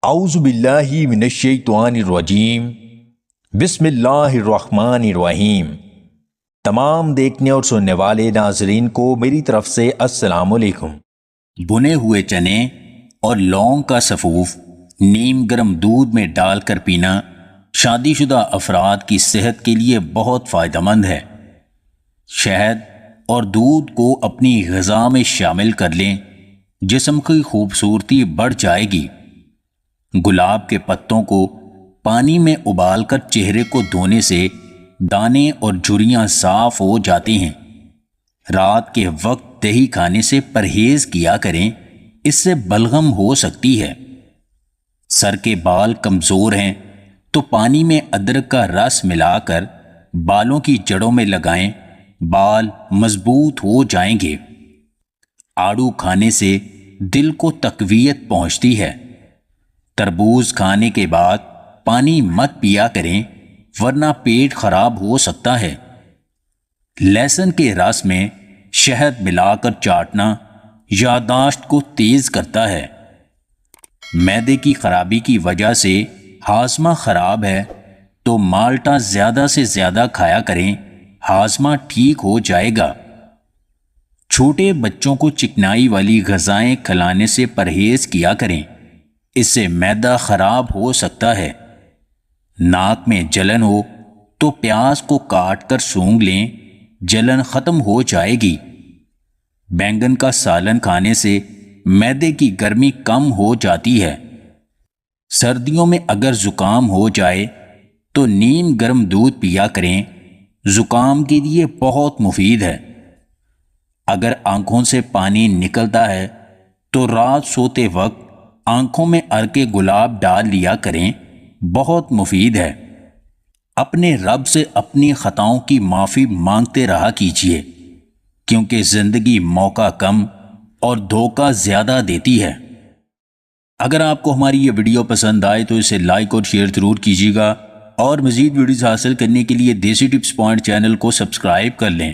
اعوذ باللہ من الشیطان الرجیم بسم اللہ الرحمن الرحیم۔ تمام دیکھنے اور سننے والے ناظرین کو میری طرف سے السلام علیکم۔ بنے ہوئے چنے اور لونگ کا سفوف نیم گرم دودھ میں ڈال کر پینا شادی شدہ افراد کی صحت کے لیے بہت فائدہ مند ہے۔ شہد اور دودھ کو اپنی غذا میں شامل کر لیں، جسم کی خوبصورتی بڑھ جائے گی۔ گلاب کے پتوں کو پانی میں ابال کر چہرے کو دھونے سے دانے اور جھریاں صاف ہو جاتی ہیں۔ رات کے وقت دہی کھانے سے پرہیز کیا کریں، اس سے بلغم ہو سکتی ہے۔ سر کے بال کمزور ہیں تو پانی میں ادرک کا رس ملا کر بالوں کی جڑوں میں لگائیں، بال مضبوط ہو جائیں گے۔ آڑو کھانے سے دل کو تقویت پہنچتی ہے۔ تربوز کھانے کے بعد پانی مت پیا کریں ورنہ پیٹ خراب ہو سکتا ہے۔ لہسن کے رس میں شہد ملا کر چاٹنا یادداشت کو تیز کرتا ہے۔ معدے کی خرابی کی وجہ سے ہاضمہ خراب ہے تو مالٹا زیادہ سے زیادہ کھایا کریں، ہاضمہ ٹھیک ہو جائے گا۔ چھوٹے بچوں کو چکنائی والی غذائیں کھلانے سے پرہیز کیا کریں، اس سے معدہ خراب ہو سکتا ہے۔ ناک میں جلن ہو تو پیاز کو کاٹ کر سونگھ لیں، جلن ختم ہو جائے گی۔ بینگن کا سالن کھانے سے معدے کی گرمی کم ہو جاتی ہے۔ سردیوں میں اگر زکام ہو جائے تو نیم گرم دودھ پیا کریں، زکام کے لیے بہت مفید ہے۔ اگر آنکھوں سے پانی نکلتا ہے تو رات سوتے وقت آنکھوں میں عرق گلاب ڈال لیا کریں، بہت مفید ہے۔ اپنے رب سے اپنی خطاؤں کی معافی مانگتے رہا کیجیے، کیونکہ زندگی موقع کم اور دھوکہ زیادہ دیتی ہے۔ اگر آپ کو ہماری یہ ویڈیو پسند آئے تو اسے لائک اور شیئر ضرور کیجیے گا، اور مزید ویڈیوز حاصل کرنے کے لیے دیسی ٹپس پوائنٹ چینل کو سبسکرائب کر لیں۔